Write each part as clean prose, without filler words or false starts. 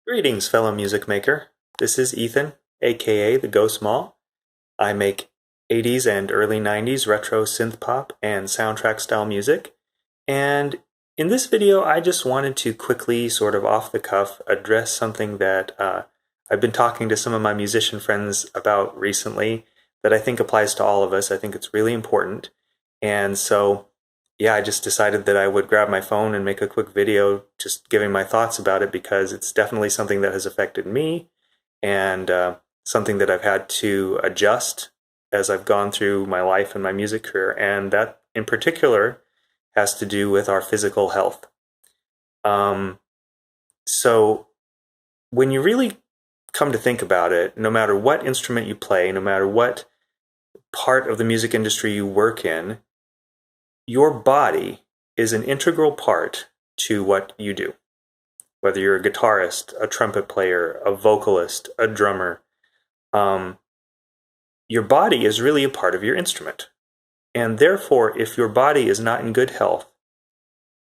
Greetings, fellow music maker. This is Ethan, aka the Go Small. I make 80s and early 90s retro synth pop and soundtrack style music. And in this video, I just wanted to quickly, sort of off the cuff, address something that I've been talking to some of my musician friends about recently that I think applies to all of us. I think it's really important. And so, yeah, I just decided that I would grab my phone and make a quick video just giving my thoughts about it because it's definitely something that has affected me and something that I've had to adjust as I've gone through my life and my music career. And that in particular has to do with our physical health. So when you really come to think about it, no matter what instrument you play, no matter what part of the music industry you work in, your body is an integral part to what you do. Whether you're a guitarist, a trumpet player, a vocalist, a drummer, your body is really a part of your instrument. And therefore, if your body is not in good health,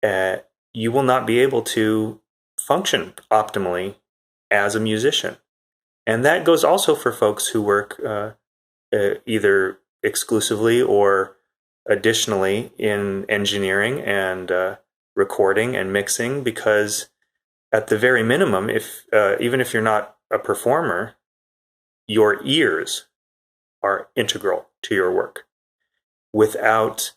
you will not be able to function optimally as a musician. And that goes also for folks who work either exclusively or additionally in engineering and recording and mixing, because at the very minimum, if even if you're not a performer, your ears are integral to your work. Without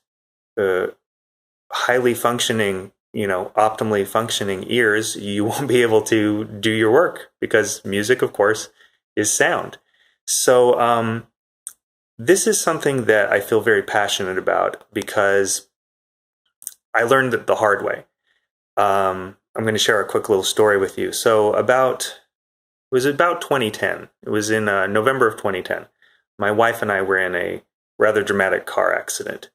highly functioning, optimally functioning ears, you won't be able to do your work, because music, of course, is sound. So this is something that I feel very passionate about because I learned it the hard way. I'm going to share a quick little story with you. So it was about 2010. It was in November of 2010. My wife and I were in a rather dramatic car accident.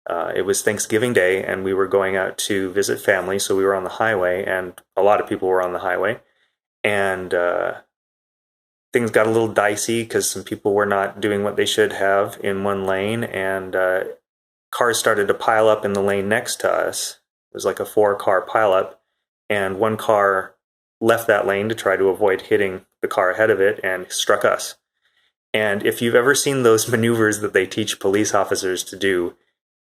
It was Thanksgiving Day, and we were going out to visit family, so we were on the highway, and a lot of people were on the highway. And things got a little dicey because some people were not doing what they should have in one lane, and cars started to pile up in the lane next to us. It was like a 4-car pileup, and one car left that lane to try to avoid hitting the car ahead of it and struck us. And if you've ever seen those maneuvers that they teach police officers to do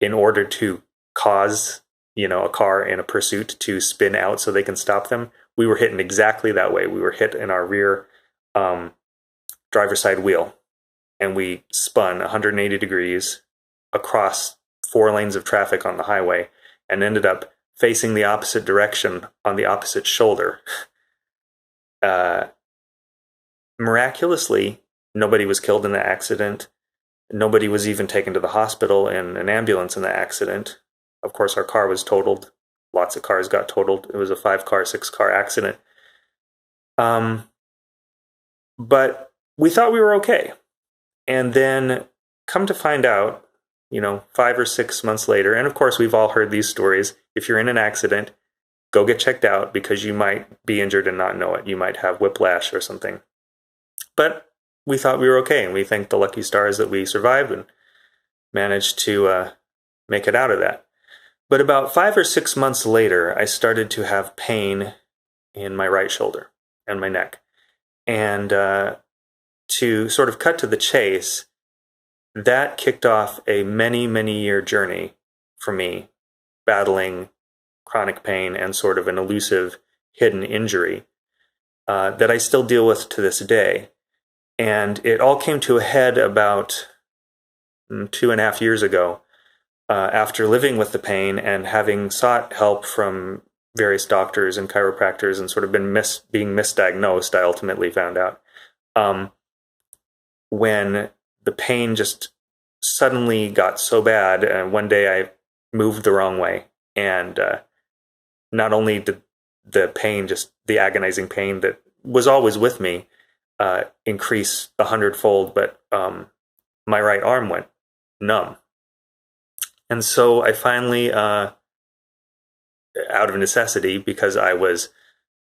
in order to cause, a car in a pursuit to spin out so they can stop them, we were hit in exactly that way. We were hit in our rear driver's side wheel, and we spun 180 degrees across 4 lanes of traffic on the highway and ended up facing the opposite direction on the opposite shoulder. Miraculously, nobody was killed in the accident. Nobody was even taken to the hospital in an ambulance in the accident. Of course, our car was totaled. Lots of cars got totaled. It was a 5-car, 6-car accident. But we thought we were okay. And then come to find out, 5 or 6 months later, and of course we've all heard these stories, if you're in an accident, go get checked out because you might be injured and not know it. You might have whiplash or something. But we thought we were okay, and we thanked the lucky stars that we survived and managed to make it out of that. But about 5 or 6 months later, I started to have pain in my right shoulder and my neck. And to sort of cut to the chase, that kicked off a many, many year journey for me, battling chronic pain and sort of an elusive hidden injury that I still deal with to this day. And it all came to a head about 2.5 years ago, after living with the pain and having sought help from various doctors and chiropractors and sort of being misdiagnosed. I ultimately found out when the pain just suddenly got so bad. One day I moved the wrong way, and not only did the pain, just the agonizing pain that was always with me, increase 100-fold, but my right arm went numb. And so I finally, out of necessity, because I was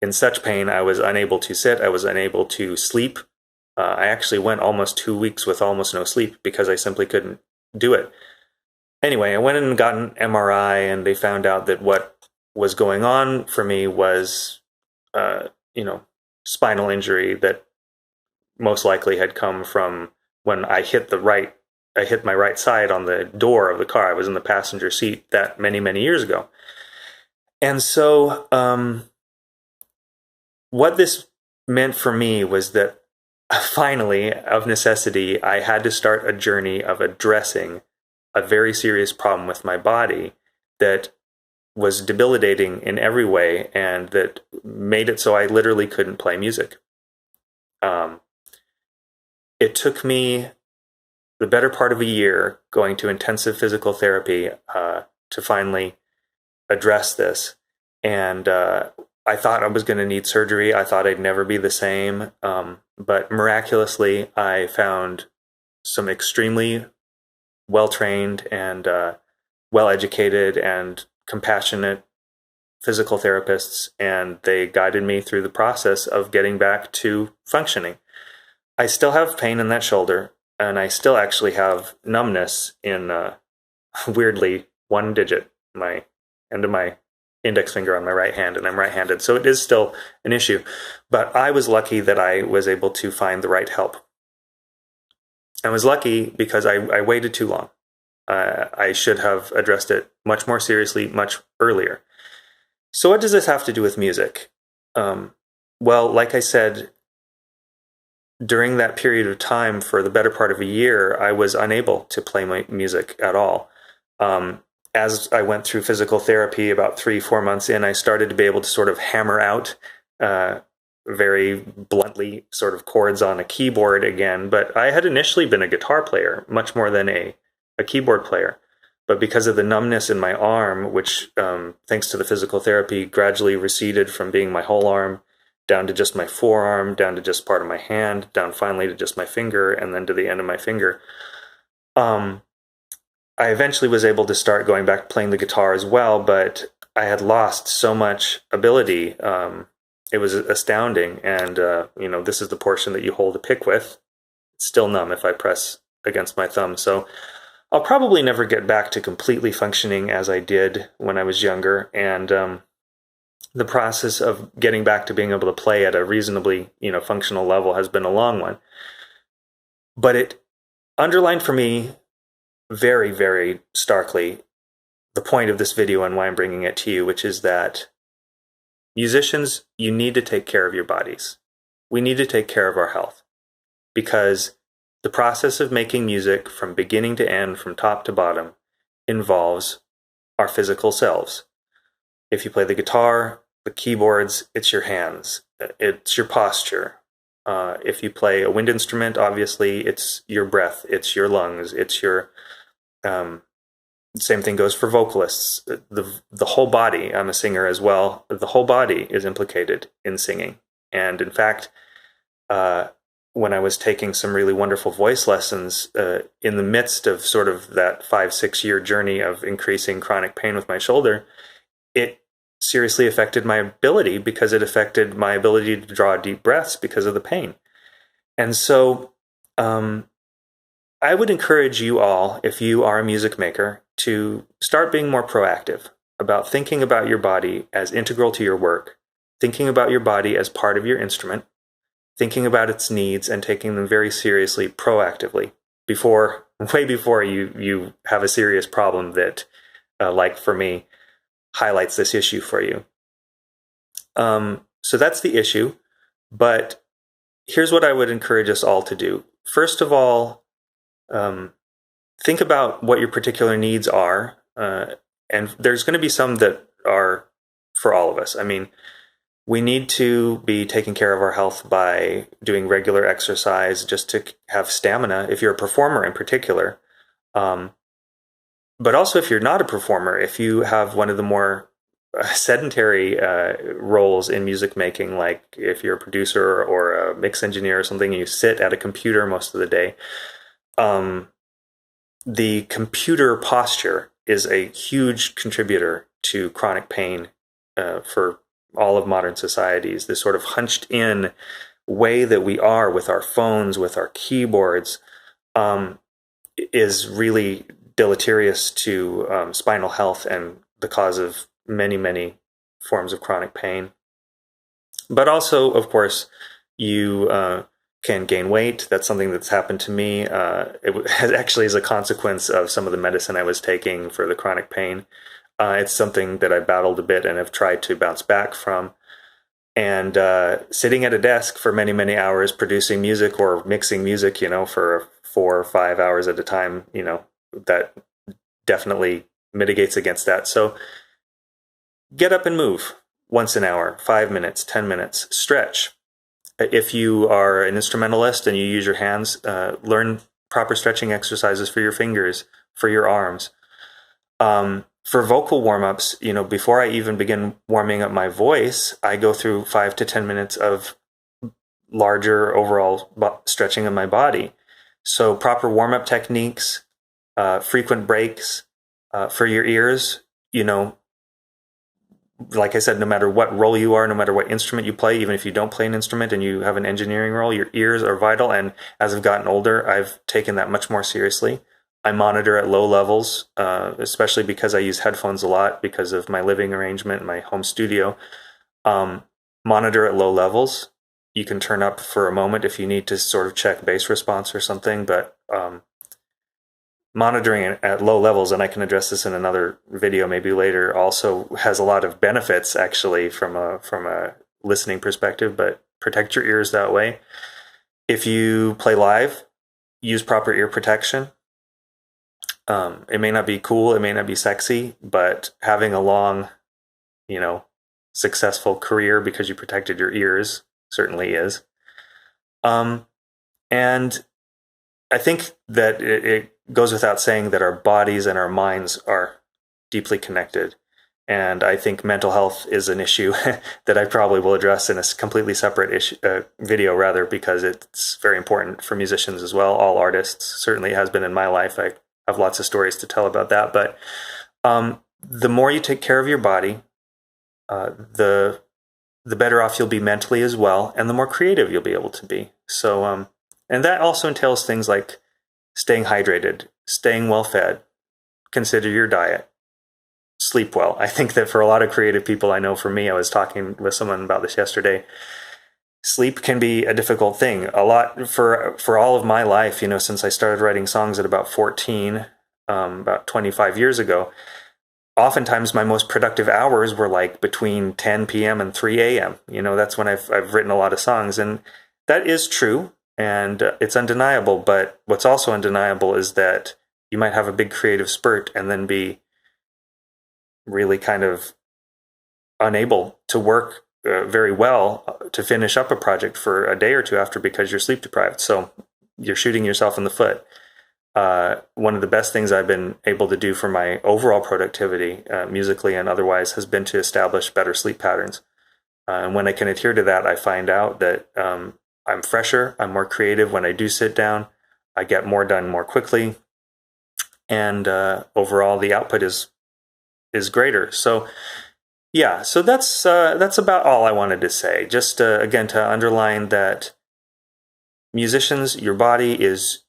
in such pain, I was unable to sit, I was unable to sleep. I actually went almost 2 weeks with almost no sleep because I simply couldn't do it. Anyway, I went and got an MRI, and they found out that what was going on for me was, spinal injury that most likely had come from when I hit my right side on the door of the car. I was in the passenger seat that many, many years ago. And so what this meant for me was that finally, of necessity, I had to start a journey of addressing a very serious problem with my body that was debilitating in every way and that made it so I literally couldn't play music. It took me the better part of a year going to intensive physical therapy to finally address this. And I thought I was going to need surgery. I thought I'd never be the same. But miraculously, I found some extremely well-trained and well-educated and compassionate physical therapists, and they guided me through the process of getting back to functioning. I still have pain in that shoulder, and I still actually have numbness in, weirdly, one digit, my end of my index finger on my right hand, and I'm right-handed, so it is still an issue. But I was lucky that I was able to find the right help. I was lucky because I waited too long. I should have addressed it much more seriously, much earlier. So what does this have to do with music? Well, like I said, during that period of time, for the better part of a year, I was unable to play my music at all. As I went through physical therapy about 3-4 months in, I started to be able to sort of hammer out very bluntly sort of chords on a keyboard again. But I had initially been a guitar player, much more than a keyboard player. But because of the numbness in my arm, which, thanks to the physical therapy, gradually receded from being my whole arm down to just my forearm, down to just part of my hand, down finally to just my finger, and then to the end of my finger, I eventually was able to start going back playing the guitar as well, but I had lost so much ability. It was astounding. And, this is the portion that you hold a pick with. It's still numb if I press against my thumb. So I'll probably never get back to completely functioning as I did when I was younger. And the process of getting back to being able to play at a reasonably, functional level has been a long one. But it underlined for me very, very starkly the point of this video and why I'm bringing it to you, which is that musicians, you need to take care of your bodies. We need to take care of our health, because the process of making music from beginning to end, from top to bottom, involves our physical selves. If you play the guitar, the keyboards, it's your hands, it's your posture. If you play a wind instrument, obviously it's your breath, it's your lungs, it's your same thing goes for vocalists. The whole body, I'm a singer as well, the whole body is implicated in singing. And in fact, when I was taking some really wonderful voice lessons, in the midst of sort of that 5-6 year journey of increasing chronic pain with my shoulder, it seriously affected my ability, because it affected my ability to draw deep breaths because of the pain. And so I would encourage you all, if you are a music maker, to start being more proactive about thinking about your body as integral to your work, thinking about your body as part of your instrument, thinking about its needs and taking them very seriously, proactively, way before you have a serious problem that, like for me, highlights this issue for you. So that's the issue. But here's what I would encourage us all to do. First of all, think about what your particular needs are. And there's going to be some that are for all of us. I mean, we need to be taking care of our health by doing regular exercise just to have stamina, if you're a performer in particular. But also if you're not a performer, if you have one of the more sedentary roles in music making, like if you're a producer or a mix engineer or something, and you sit at a computer most of the day, the computer posture is a huge contributor to chronic pain for all of modern societies. This sort of hunched in way that we are with our phones, with our keyboards, is really deleterious to spinal health and the cause of many, many forms of chronic pain. But also, of course, you can gain weight. That's something that's happened to me. It actually is a consequence of some of the medicine I was taking for the chronic pain. It's something that I battled a bit and have tried to bounce back from. And sitting at a desk for many, many hours producing music or mixing music, for 4 or 5 hours at a time, that definitely mitigates against that. So get up and move once an hour, 5 minutes, 10 minutes, stretch. If you are an instrumentalist and you use your hands, learn proper stretching exercises for your fingers, for your arms. For vocal warm-ups, before I even begin warming up my voice, I go through 5 to 10 minutes of larger overall stretching of my body. So proper warm-up techniques, frequent breaks for your ears, like I said, no matter what role you are, no matter what instrument you play, even if you don't play an instrument and you have an engineering role, your ears are vital. And as I've gotten older, I've taken that much more seriously. I monitor at low levels, especially because I use headphones a lot because of my living arrangement, my home studio. Monitor at low levels. You can turn up for a moment if you need to sort of check bass response or something, but monitoring at low levels, and I can address this in another video maybe later, also has a lot of benefits actually from a listening perspective, but protect your ears that way. If you play live, use proper ear protection. It may not be cool, it may not be sexy, but having a long, successful career because you protected your ears certainly is. And I think that it goes without saying that our bodies and our minds are deeply connected. And I think mental health is an issue that I probably will address in a completely separate video, rather, because it's very important for musicians as well, all artists. Certainly has been in my life. I have lots of stories to tell about that. But the more you take care of your body, the better off you'll be mentally as well, and the more creative you'll be able to be. So, and that also entails things like staying hydrated, staying well fed, consider your diet, sleep well. I think that for a lot of creative people, I know for me, I was talking with someone about this yesterday, sleep can be a difficult thing. A lot for all of my life, since I started writing songs at about 14, about 25 years ago, oftentimes my most productive hours were like between 10 p.m. and 3 a.m. That's when I've written a lot of songs, and that is true. And it's undeniable, but what's also undeniable is that you might have a big creative spurt and then be really kind of unable to work very well to finish up a project for a day or two after because you're sleep deprived. So you're shooting yourself in the foot. One of the best things I've been able to do for my overall productivity, musically and otherwise, has been to establish better sleep patterns. And when I can adhere to that, I find out that I'm fresher, I'm more creative when I do sit down, I get more done more quickly, and overall the output is greater. So yeah, so that's about all I wanted to say. Just again, to underline that musicians, your body is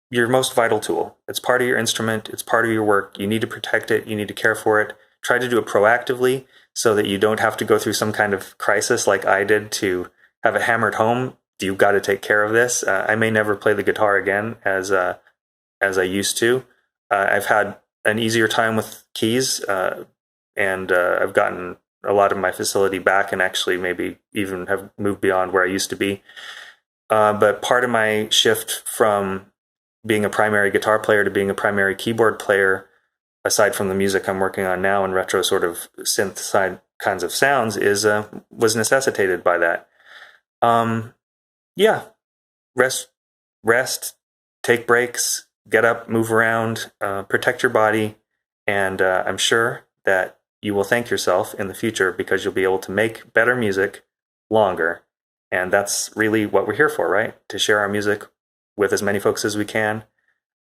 your most vital tool. It's part of your instrument, it's part of your work. You need to protect it, you need to care for it. Try to do it proactively so that you don't have to go through some kind of crisis like I did to have it hammered home. You've got to take care of this. I may never play the guitar again as I used to. I've had an easier time with keys, and I've gotten a lot of my facility back, and actually maybe even have moved beyond where I used to be. But part of my shift from being a primary guitar player to being a primary keyboard player, aside from the music I'm working on now and retro sort of synth side kinds of sounds, was necessitated by that. Yeah, rest, take breaks, get up, move around, protect your body, and I'm sure that you will thank yourself in the future because you'll be able to make better music longer. And that's really what we're here for, right? To share our music with as many folks as we can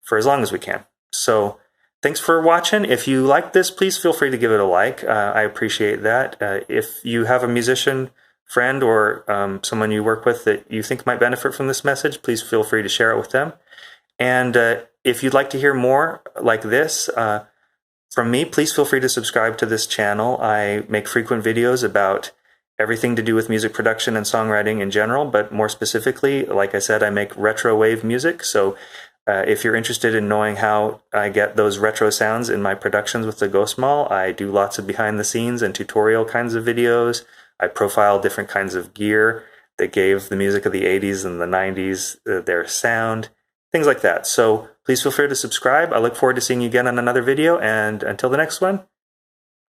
for as long as we can. So thanks for watching. If you like this, please feel free to give it a like. I appreciate that. If you have a musician friend or someone you work with that you think might benefit from this message, please feel free to share it with them. And if you'd like to hear more like this from me, please feel free to subscribe to this channel. I make frequent videos about everything to do with music production and songwriting in general, but more specifically, like I said, I make retrowave music. So if you're interested in knowing how I get those retro sounds in my productions with the Ghost Mall, I do lots of behind the scenes and tutorial kinds of videos. I profile different kinds of gear that gave the music of the 80s and the 90s their sound, things like that. So please feel free to subscribe. I look forward to seeing you again on another video. And until the next one,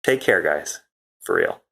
take care, guys. For real.